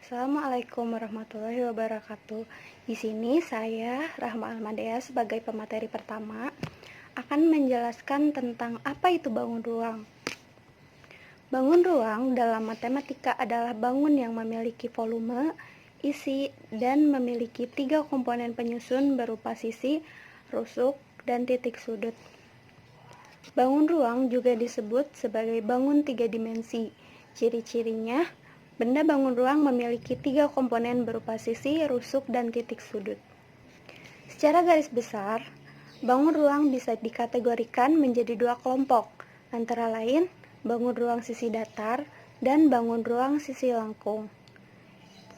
Assalamualaikum warahmatullahi wabarakatuh. Di sini saya, Rahma Almadea, sebagai pemateri pertama akan menjelaskan tentang apa itu bangun ruang. Bangun ruang dalam matematika adalah bangun yang memiliki volume, isi, dan memiliki 3 komponen penyusun berupa sisi, rusuk, dan titik sudut. Bangun ruang juga disebut sebagai bangun 3 dimensi. Ciri-cirinya, benda bangun ruang memiliki 3 komponen berupa sisi, rusuk, dan titik sudut. Secara garis besar, bangun ruang bisa dikategorikan menjadi 2 kelompok, antara lain bangun ruang sisi datar dan bangun ruang sisi lengkung.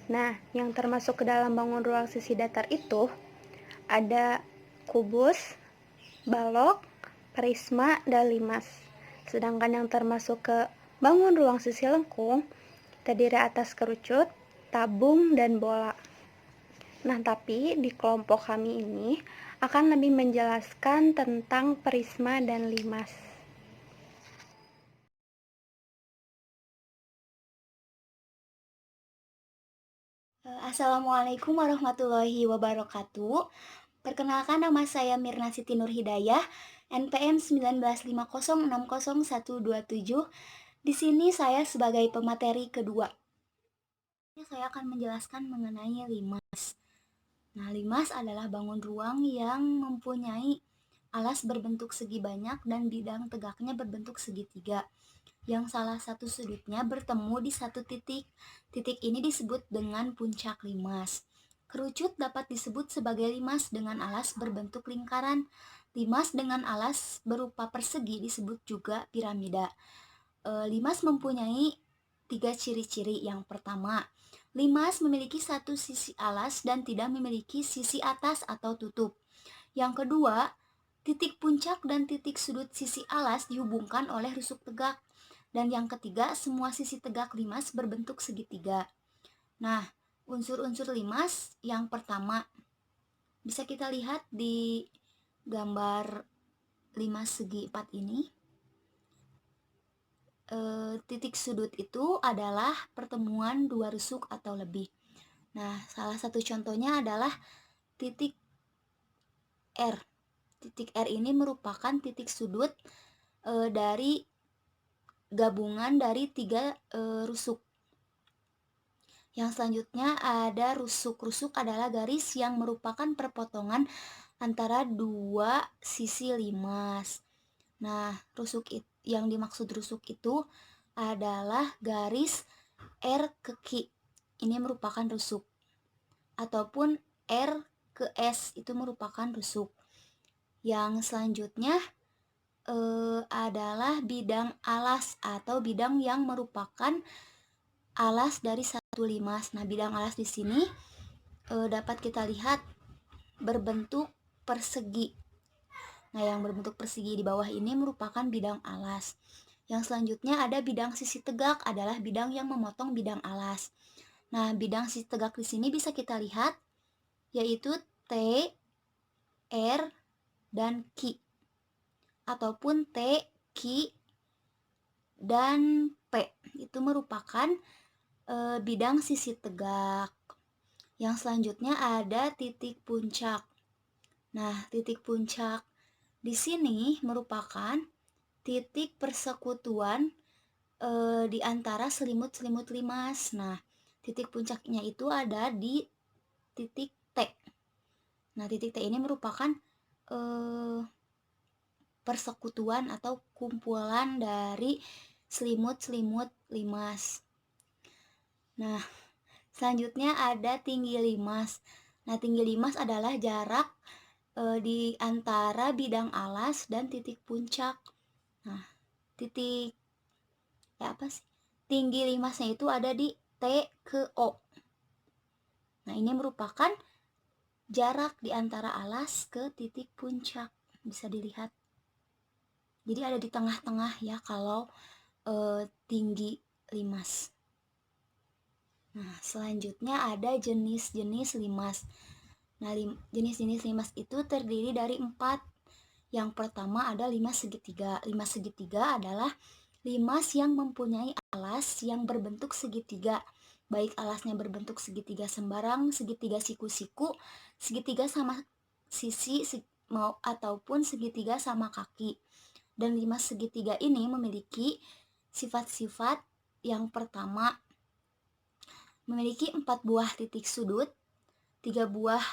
Nah, yang termasuk ke dalam bangun ruang sisi datar itu ada kubus, balok, prisma, dan limas. Sedangkan yang termasuk ke bangun ruang sisi lengkung terdiri atas kerucut, tabung, dan bola. Nah, tapi di kelompok kami ini akan lebih menjelaskan tentang prisma dan limas. Assalamualaikum warahmatullahi wabarakatuh. Perkenalkan, nama saya Mirna Siti Nur Hidayah, NPM 1950606127. Di sini saya sebagai pemateri kedua. Saya akan menjelaskan mengenai limas. Nah, limas adalah bangun ruang yang mempunyai alas berbentuk segi banyak dan bidang tegaknya berbentuk segitiga, yang salah satu sudutnya bertemu di satu titik. Titik ini disebut dengan puncak limas. Kerucut dapat disebut sebagai limas dengan alas berbentuk lingkaran. Limas dengan alas berupa persegi disebut juga piramida. Limas mempunyai 3 ciri-ciri. Yang pertama, limas memiliki satu sisi alas dan tidak memiliki sisi atas atau tutup. Yang kedua, titik puncak dan titik sudut sisi alas dihubungkan oleh rusuk tegak. Dan yang ketiga, semua sisi tegak limas berbentuk segitiga. Nah, unsur-unsur limas yang pertama bisa kita lihat di gambar limas segi 4 ini. Titik sudut itu adalah pertemuan dua rusuk atau lebih. Nah, salah satu contohnya adalah titik R. Titik R ini merupakan titik sudut dari gabungan dari 3 rusuk. Yang selanjutnya ada rusuk. Rusuk adalah garis yang merupakan perpotongan antara 2 sisi limas. Nah, yang dimaksud rusuk itu adalah garis R ke Q. Ini merupakan rusuk. Ataupun R ke S itu merupakan rusuk. Yang selanjutnya adalah bidang alas atau bidang yang merupakan alas dari satu limas. Nah, bidang alas di sini dapat kita lihat berbentuk persegi. Nah, yang berbentuk persegi di bawah ini merupakan bidang alas. Yang selanjutnya ada bidang sisi tegak, adalah bidang yang memotong bidang alas. Nah, bidang sisi tegak di sini bisa kita lihat yaitu T, R, dan Q. Ataupun T, Q, dan P. Itu merupakan bidang sisi tegak. Yang selanjutnya ada titik puncak. Nah, titik puncak di sini merupakan titik persekutuan di antara selimut-selimut limas. Nah, titik puncaknya itu ada di titik T. Nah, titik T ini merupakan persekutuan atau kumpulan dari selimut-selimut limas. Nah, selanjutnya ada tinggi limas. Nah, tinggi limas adalah jarak di antara bidang alas dan titik puncak. Nah, tinggi limasnya itu ada di T ke O. Nah, ini merupakan jarak di antara alas ke titik puncak. Bisa dilihat. Jadi ada di tengah-tengah ya kalau tinggi limas. Nah, selanjutnya ada jenis-jenis limas. Nah, jenis-jenis limas itu terdiri dari 4. Yang pertama ada limas segitiga. Limas segitiga adalah limas yang mempunyai alas yang berbentuk segitiga baik alasnya berbentuk segitiga sembarang, segitiga siku-siku, segitiga sama sisi mau ataupun segitiga sama kaki. Dan 5 segitiga ini memiliki sifat-sifat. Yang pertama, memiliki 4 buah titik sudut. 3 buah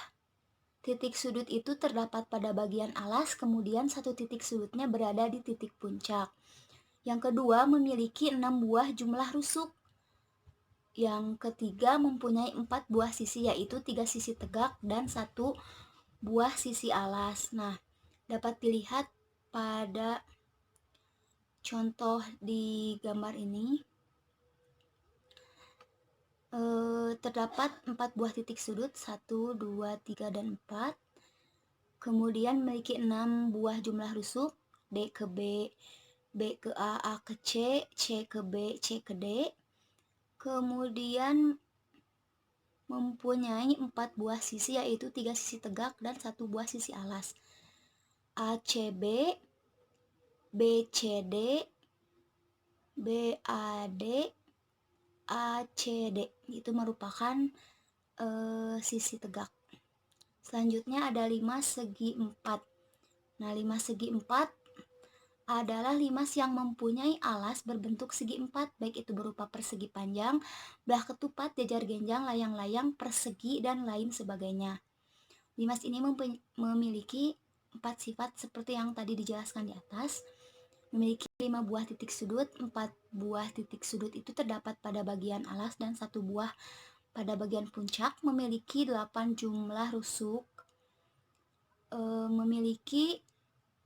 titik sudut itu terdapat pada bagian alas, kemudian 1 titik sudutnya berada di titik puncak. Yang kedua, memiliki 6 buah jumlah rusuk. Yang ketiga, mempunyai 4 buah sisi, yaitu 3 sisi tegak dan 1 buah sisi alas. Nah, dapat dilihat pada contoh di gambar ini. Terdapat 4 buah titik sudut, 1, 2, 3, dan 4. Kemudian memiliki 6 buah jumlah rusuk, D ke B, B ke A ke C, C ke B, C ke D. Kemudian mempunyai 4 buah sisi, yaitu 3 sisi tegak dan 1 buah sisi alas. ACB, BCD, BAD, ACD itu merupakan sisi tegak. Selanjutnya ada 5 segi 4. Nah, 5 segi 4 adalah limas yang mempunyai alas berbentuk segi 4, baik itu berupa persegi panjang, belah ketupat, jajar genjang, layang-layang, persegi, dan lain sebagainya. Limas ini memiliki 4 sifat seperti yang tadi dijelaskan di atas. Memiliki 5 buah titik sudut. 4 buah titik sudut itu terdapat pada bagian alas dan 1 buah pada bagian puncak. Memiliki 8 jumlah rusuk. Memiliki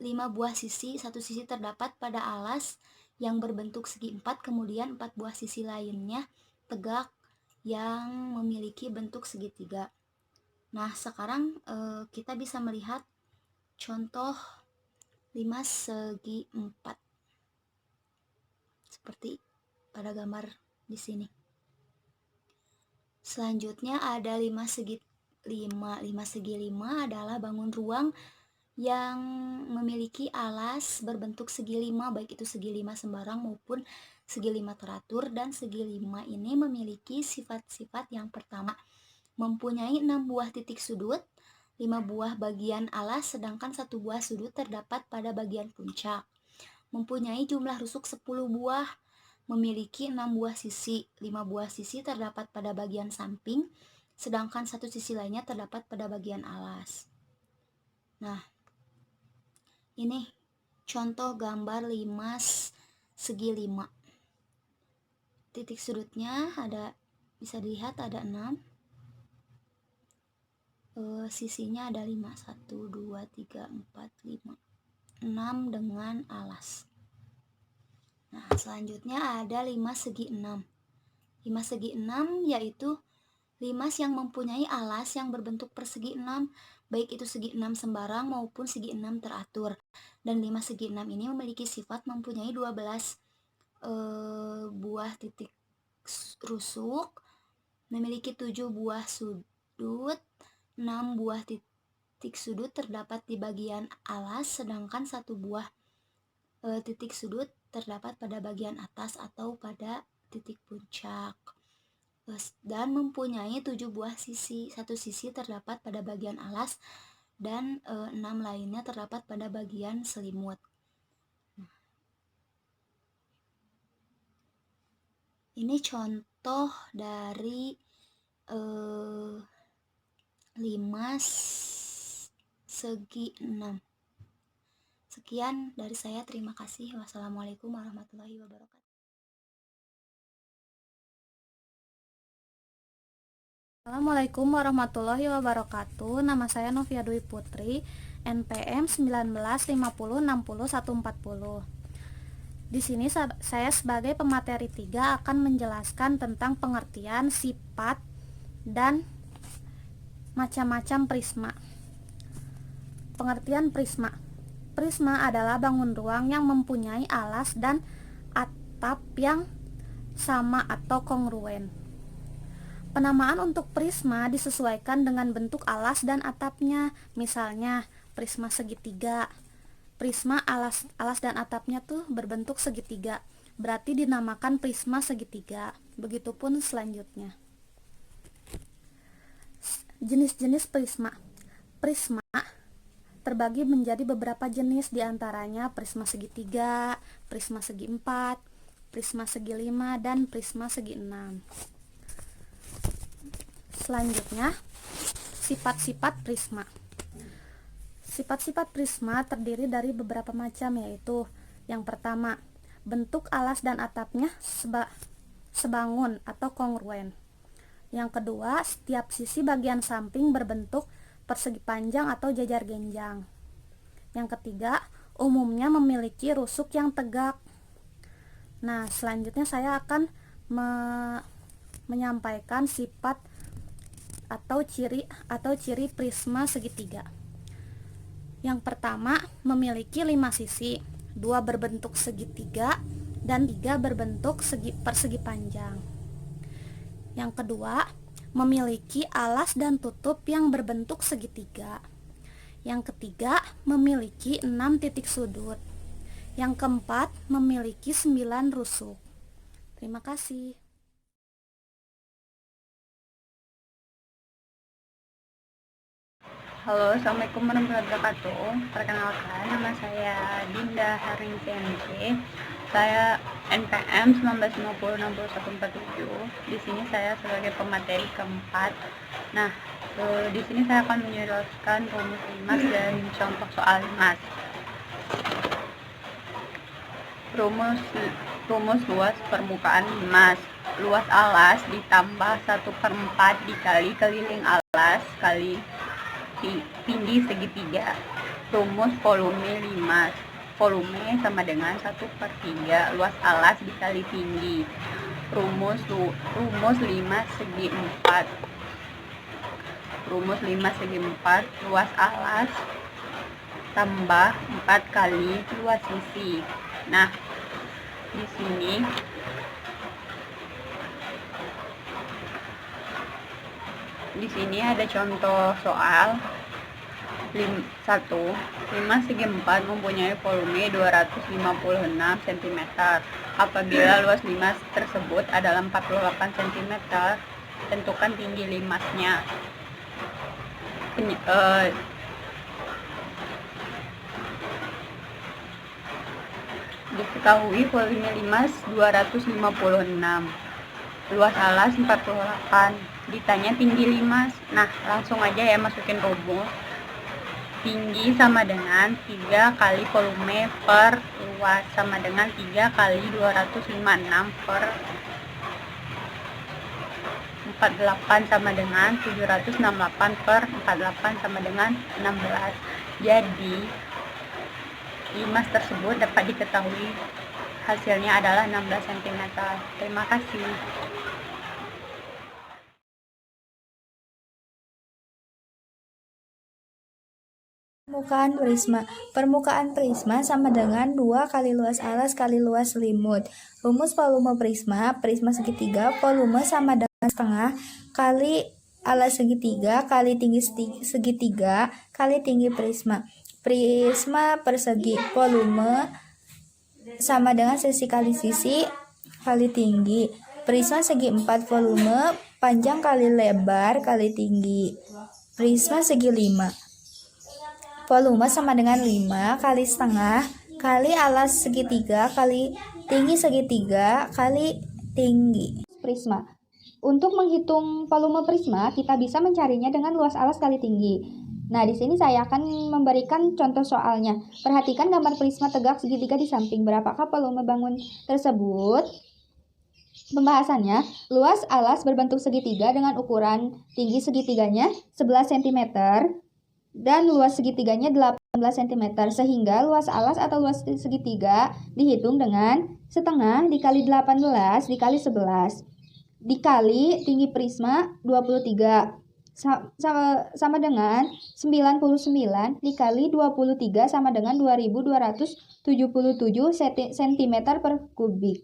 5 buah sisi, 1 sisi terdapat pada alas yang berbentuk segi 4, kemudian 4 buah sisi lainnya tegak yang memiliki bentuk segitiga. Nah, sekarang kita bisa melihat contoh 5 segi 4 seperti pada gambar di sini. Selanjutnya ada 5 segi 5. 5 segi 5 adalah bangun ruang yang memiliki alas berbentuk segi 5, baik itu segi 5 sembarang maupun segi 5 teratur. Dan segi 5 ini memiliki sifat-sifat. Yang pertama, mempunyai 6 buah titik sudut, 5 buah bagian alas, sedangkan 1 buah sudut terdapat pada bagian puncak. Mempunyai jumlah rusuk 10 buah, memiliki 6 buah sisi, 5 buah sisi terdapat pada bagian samping, sedangkan 1 sisi lainnya terdapat pada bagian alas. Nah, ini contoh gambar limas segi 5. Titik sudutnya bisa dilihat ada 6. Sisinya ada 5, 1, 2, 3, 4, 5. 6 dengan alas. Nah, selanjutnya ada 5 segi 6. 5 segi 6 yaitu limas yang mempunyai alas yang berbentuk persegi 6, baik itu segi 6 sembarang maupun segi 6 teratur. Dan 5 segi 6 ini memiliki sifat mempunyai 12 buah titik rusuk, memiliki 7 buah sudut. 6 buah titik sudut terdapat di bagian alas, sedangkan 1 buah titik sudut terdapat pada bagian atas atau pada titik puncak. Dan mempunyai 7 buah sisi. 1 sisi terdapat pada bagian alas dan 6 lainnya terdapat pada bagian selimut. Ini contoh dari limas segi 6. Sekian dari saya, terima kasih. Wassalamualaikum warahmatullahi wabarakatuh. Assalamualaikum warahmatullahi wabarakatuh. Nama saya Novia Dwi Putri, NPM 1950606140. Di sini saya sebagai pemateri 3 akan menjelaskan tentang pengertian, sifat, dan macam-macam prisma. Pengertian prisma. Prisma adalah bangun ruang yang mempunyai alas dan atap yang sama atau kongruen. Penamaan untuk prisma disesuaikan dengan bentuk alas dan atapnya. Misalnya, prisma segitiga. Prisma alas dan atapnya tuh berbentuk segitiga. berarti dinamakan prisma segitiga. Begitupun selanjutnya. Jenis-jenis prisma. Prisma terbagi menjadi beberapa jenis, diantaranya prisma segitiga, prisma segi empat, prisma segi lima, dan prisma segi enam. Selanjutnya, sifat-sifat prisma. Sifat-sifat prisma terdiri dari beberapa macam, yaitu yang pertama, bentuk alas dan atapnya sebangun atau kongruen. Yang kedua, setiap sisi bagian samping berbentuk persegi panjang atau jajar genjang. Yang ketiga, umumnya memiliki rusuk yang tegak. Nah, selanjutnya saya akan menyampaikan sifat atau ciri prisma segitiga. Yang pertama, memiliki 5 sisi, 2 berbentuk segitiga dan 3 berbentuk persegi panjang. Yang kedua, memiliki alas dan tutup yang berbentuk segitiga. Yang ketiga, memiliki 6 titik sudut. Yang keempat, memiliki 9 rusuk. Terima kasih. Halo, Assalamualaikum warahmatullahi wabarakatuh. Perkenalkan, nama saya Dinda Haring PNC. Saya NPM 19506147. Di sini saya sebagai pemateri keempat. Nah, di sini saya akan menjelaskan rumus limas dan contoh soal limas. Rumus luas permukaan limas. Luas alas ditambah 1/4 dikali keliling alas kali tinggi segitiga. Rumus volume limas. Volume sama dengan 1/3 luas alas dikali tinggi. Rumus limas segi 4. Rumus limas segi 4 luas alas tambah 4 kali luas sisi. Nah, di sini ada contoh soal 1. Limas segi 4 mempunyai volume 256 cm. Apabila luas limas tersebut adalah 48 cm, tentukan tinggi limasnya. Diketahui volume limas 256, luas alas 48. Ditanya tinggi limas. Nah, langsung aja ya masukin rumus. Tinggi sama dengan 3 kali volume per luas, sama dengan 3 kali 256 per 48 sama dengan 768 per 48 sama dengan 16. Jadi limas tersebut dapat diketahui hasilnya adalah 16 cm. Terima kasih. Permukaan prisma. Permukaan prisma sama dengan 2 kali luas alas kali luas selimut. Rumus volume prisma. Prisma segitiga, volume sama dengan setengah kali alas segitiga kali tinggi segitiga kali tinggi prisma. Prisma persegi, volume sama dengan sisi kali sisi kali tinggi. Prisma segi 4, volume panjang kali lebar kali tinggi. Prisma segi 5, volume sama dengan 5 kali setengah kali alas segitiga kali tinggi segitiga kali tinggi prisma. Untuk menghitung volume prisma, kita bisa mencarinya dengan luas alas kali tinggi. Nah, di sini saya akan memberikan contoh soalnya. Perhatikan gambar prisma tegak segitiga di samping. Berapakah volume bangun tersebut? Pembahasannya, luas alas berbentuk segitiga dengan ukuran tinggi segitiganya 11 cm. Dan luas segitiganya 18 cm, sehingga luas alas atau luas segitiga dihitung dengan setengah dikali 18 dikali 11 dikali tinggi prisma 23 sama dengan 99 dikali 23 sama dengan 2277 cm per kubik.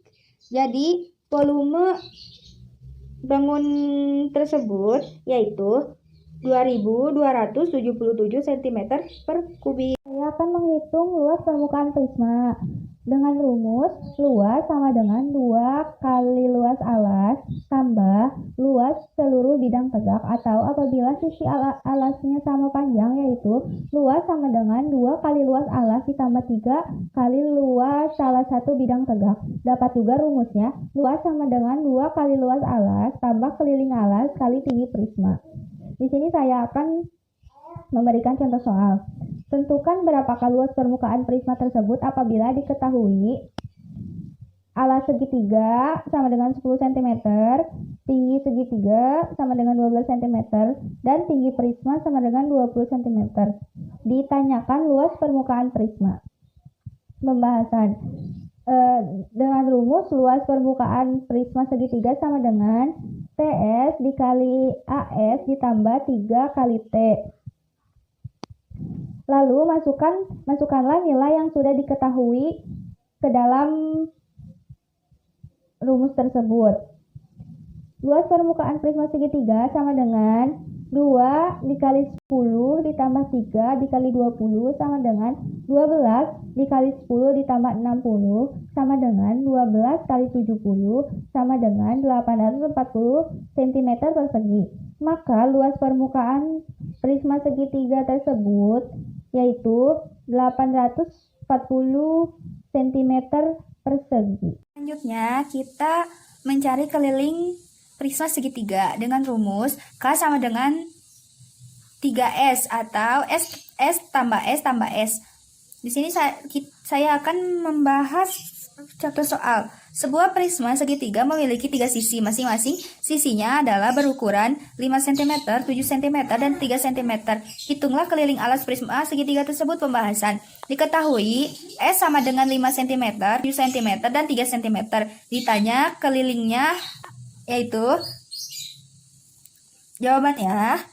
Jadi volume bangun tersebut yaitu 2277 cm per kubik. Saya akan menghitung luas permukaan prisma. Dengan rumus luas sama dengan 2 kali luas alas tambah luas seluruh bidang tegak, atau apabila sisi alasnya sama panjang, yaitu luas sama dengan 2 kali luas alas ditambah 3 kali luas salah satu bidang tegak. Dapat juga rumusnya luas sama dengan 2 kali luas alas tambah keliling alas kali tinggi prisma. Di sini saya akan memberikan contoh soal. Tentukan berapakah luas permukaan prisma tersebut apabila diketahui alas segitiga sama dengan 10 cm, tinggi segitiga sama dengan 12 cm, dan tinggi prisma sama dengan 20 cm. Ditanyakan luas permukaan prisma. Pembahasan. Dengan rumus luas permukaan prisma segitiga sama dengan TS dikali AS ditambah 3 kali T. Lalu masukkanlah nilai yang sudah diketahui ke dalam rumus tersebut. Luas permukaan prisma segitiga sama dengan 2 dikali 10 ditambah 3 dikali 20 sama dengan 12 dikali 10 ditambah 60 sama dengan 12 kali 70 sama dengan 840 cm persegi. Maka luas permukaan prisma segitiga tersebut yaitu 840 cm persegi. Selanjutnya, kita mencari keliling prisma segitiga dengan rumus K sama dengan 3S atau S tambah S tambah S. Di sini saya akan membahas contoh soal. Sebuah prisma segitiga memiliki 3 sisi. Masing-masing sisinya adalah berukuran 5 cm, 7 cm, dan 3 cm. Hitunglah keliling alas prisma segitiga tersebut. Pembahasan. Diketahui S sama dengan 5 cm, 7 cm, dan 3 cm. Ditanya kelilingnya, yaitu jawabannya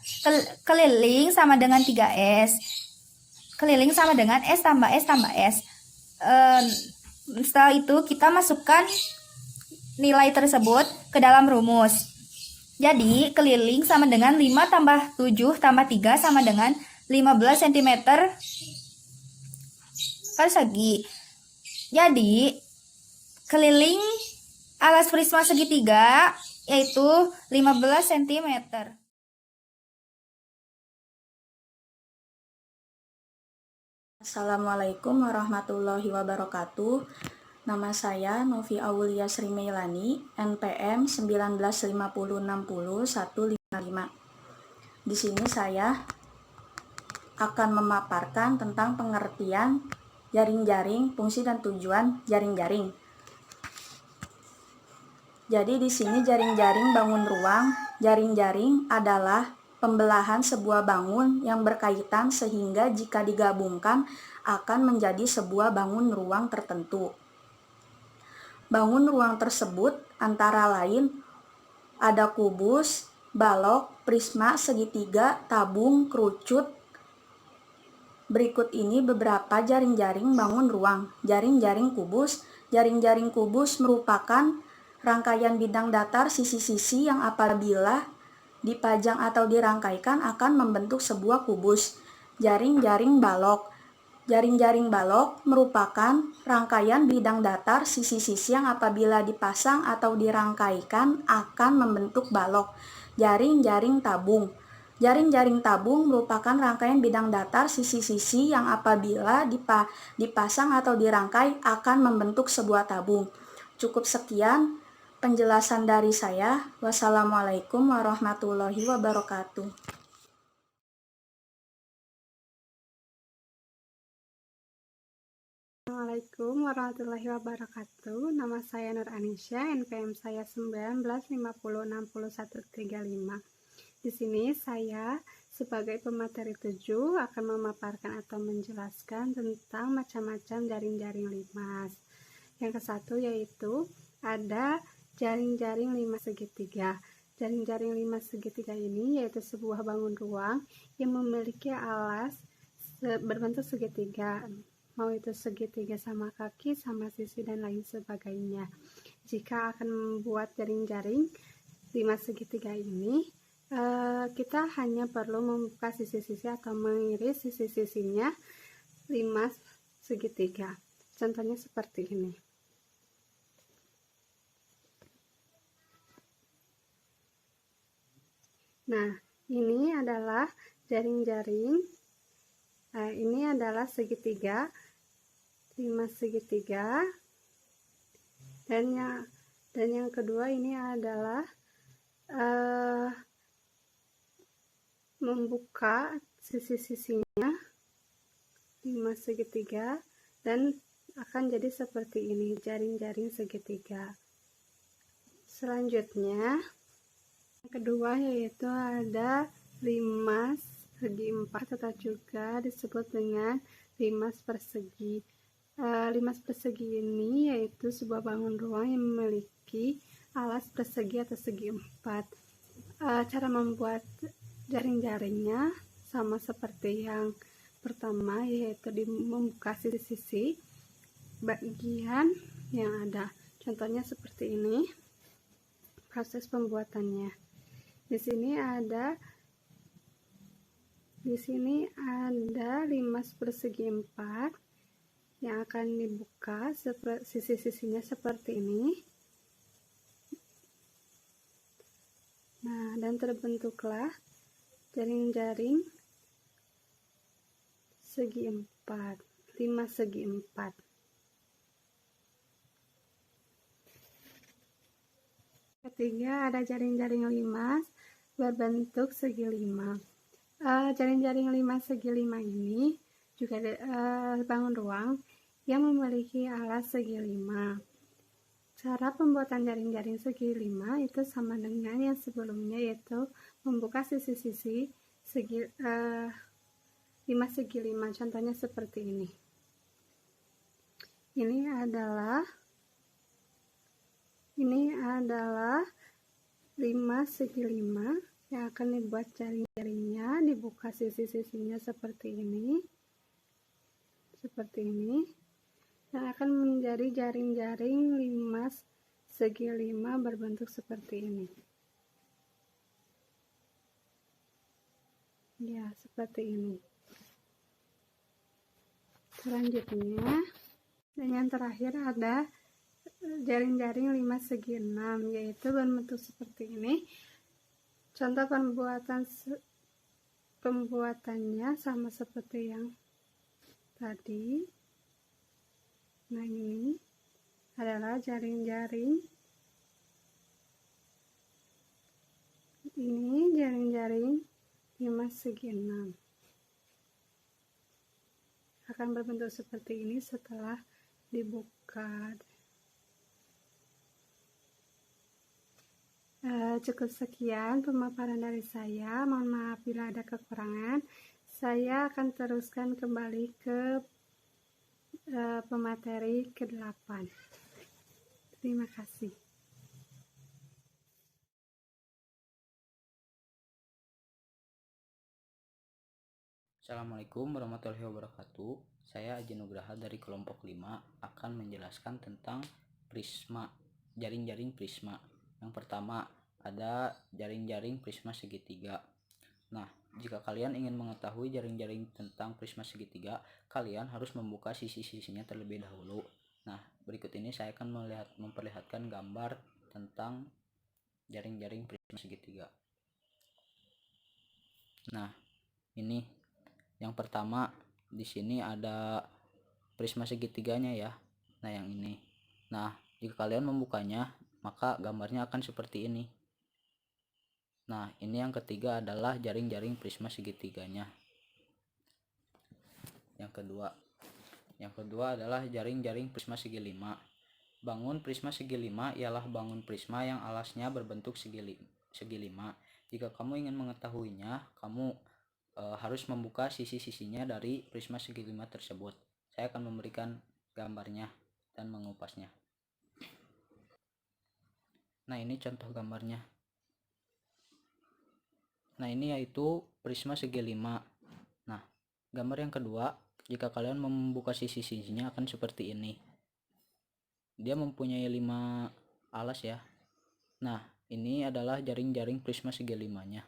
keliling sama dengan 3S. Keliling sama dengan S tambah S tambah S. Setelah itu kita masukkan nilai tersebut ke dalam rumus. Jadi keliling sama dengan 5 tambah 7 tambah 3 sama dengan 15 cm persegi. Jadi keliling alas prisma segitiga yaitu 15 cm. Assalamualaikum warahmatullahi wabarakatuh. Nama saya Novi Aulia Sri Meilani, NPM 195060-155. Di sini saya akan memaparkan tentang pengertian jaring-jaring, fungsi dan tujuan jaring-jaring. Jadi di sini jaring-jaring bangun ruang. Jaring-jaring adalah pembelahan sebuah bangun yang berkaitan sehingga jika digabungkan akan menjadi sebuah bangun ruang tertentu. Bangun ruang tersebut antara lain ada kubus, balok, prisma, segitiga, tabung, kerucut. Berikut ini beberapa jaring-jaring bangun ruang. Jaring-jaring kubus. Jaring-jaring kubus merupakan rangkaian bidang datar sisi-sisi yang apabila dipajang atau dirangkaikan akan membentuk sebuah kubus. Jaring-jaring balok. Jaring-jaring balok merupakan rangkaian bidang datar sisi-sisi yang apabila dipasang atau dirangkaikan akan membentuk balok. Jaring-jaring tabung. Jaring-jaring tabung merupakan rangkaian bidang datar sisi-sisi yang apabila dipasang atau dirangkai akan membentuk sebuah tabung. Cukup sekian penjelasan dari saya. Wassalamualaikum warahmatullahi wabarakatuh. Assalamualaikum warahmatullahi wabarakatuh. Nama saya Nur Anisha, NPM saya 1950606135. Di sini saya sebagai pemateri 7 akan memaparkan atau menjelaskan tentang macam-macam jaring-jaring limas. Yang ke-1 yaitu ada jaring-jaring limas segitiga. Jaring-jaring limas segitiga ini yaitu sebuah bangun ruang yang memiliki alas berbentuk segitiga, mau itu segitiga sama kaki, sama sisi, dan lain sebagainya. Jika akan membuat jaring-jaring limas segitiga ini, kita hanya perlu membuka sisi-sisi atau mengiris sisi-sisinya limas segitiga. Contohnya seperti ini. Nah, ini adalah jaring-jaring. Nah, ini adalah segitiga, 5 segitiga. Dan yang kedua ini adalah membuka sisi-sisinya 5 segitiga dan akan jadi seperti ini, jaring-jaring segitiga. Selanjutnya yang kedua yaitu ada limas segi 4 atau juga disebut dengan limas persegi. Limas persegi ini yaitu sebuah bangun ruang yang memiliki alas persegi atau segi 4. Cara membuat jaring-jaringnya sama seperti yang pertama, yaitu membuka sisi-sisi bagian yang ada. Contohnya seperti ini proses pembuatannya. Di sini ada limas persegi 4 yang akan dibuka sisi-sisinya seperti ini. Nah, dan terbentuklah jaring-jaring segi 4, 5 segi 4. Ketiga ada jaring-jaring limas berbentuk segi 5. Jaring-jaring limas segi 5 ini juga bangun ruang yang memiliki alas segi 5. Cara pembuatan jaring-jaring segi 5 itu sama dengan yang sebelumnya, yaitu membuka sisi-sisi segi 5 segi 5. Contohnya seperti ini. Ini adalah 5 segi 5 yang akan dibuat jaring-jaringnya, dibuka sisi-sisinya seperti ini, dan akan menjadi jaring-jaring limas segi 5 berbentuk seperti ini. Ya, seperti ini. Selanjutnya, dan yang terakhir ada jaring-jaring limas segi 6, yaitu berbentuk seperti ini. Contoh pembuatannya sama seperti yang tadi. Nah, ini adalah jaring-jaring. Ini jaring-jaring limas segi 6. Akan berbentuk seperti ini setelah dibuka. Cukup sekian pemaparan dari saya. Mohon maaf bila ada kekurangan. Saya akan teruskan kembali ke pemateri ke-8. Terima kasih. Assalamualaikum warahmatullahi wabarakatuh. Saya Aji Nugraha dari kelompok 5 akan menjelaskan tentang prisma, jaring-jaring prisma. Yang pertama ada jaring-jaring prisma segitiga. Nah, jika kalian ingin mengetahui jaring-jaring tentang prisma segitiga, kalian harus membuka sisi-sisinya terlebih dahulu. Nah, berikut ini saya akan memperlihatkan gambar tentang jaring-jaring prisma segitiga. Nah, ini yang pertama, di sini ada prisma segitiganya ya. Nah, yang ini. Nah, jika kalian membukanya, maka gambarnya akan seperti ini. Nah, ini yang ketiga adalah jaring-jaring prisma segitiganya. Yang kedua adalah jaring-jaring prisma segi 5. Bangun prisma segi 5 ialah bangun prisma yang alasnya berbentuk segi 5. Jika kamu ingin mengetahuinya, kamu harus membuka sisi-sisinya dari prisma segi 5 tersebut. Saya akan memberikan gambarnya dan mengupasnya. Nah, ini contoh gambarnya. Nah, ini yaitu prisma segi 5. Nah, gambar yang kedua, jika kalian membuka sisi-sisinya akan seperti ini. Dia mempunyai 5 alas ya. Nah, ini adalah jaring-jaring prisma segi 5-nya.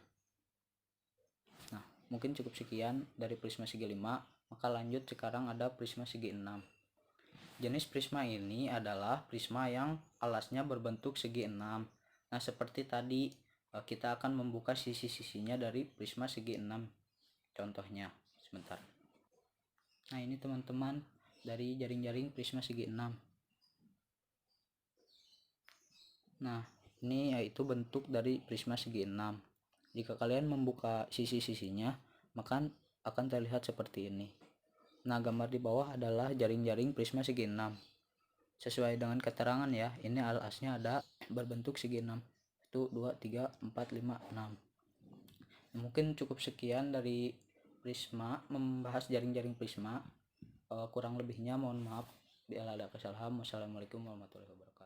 Nah, mungkin cukup sekian dari prisma segi 5. Maka lanjut sekarang ada prisma segi 6. Jenis prisma ini adalah prisma yang alasnya berbentuk segi 6. Nah, seperti tadi kita akan membuka sisi-sisinya dari prisma segi 6. Contohnya, sebentar. Nah, ini teman-teman dari jaring-jaring prisma segi 6. Nah, ini yaitu bentuk dari prisma segi 6. Jika kalian membuka sisi-sisinya, maka akan terlihat seperti ini. Nah, gambar di bawah adalah jaring-jaring prisma segi 6. Sesuai dengan keterangan ya, ini alasnya ada berbentuk segi 6. 1, 2, 3, 4, 5, 6. Mungkin cukup sekian dari prisma, membahas jaring-jaring prisma. Kurang lebihnya mohon maaf bila ada kesalahan. Wassalamualaikum warahmatullahi wabarakatuh.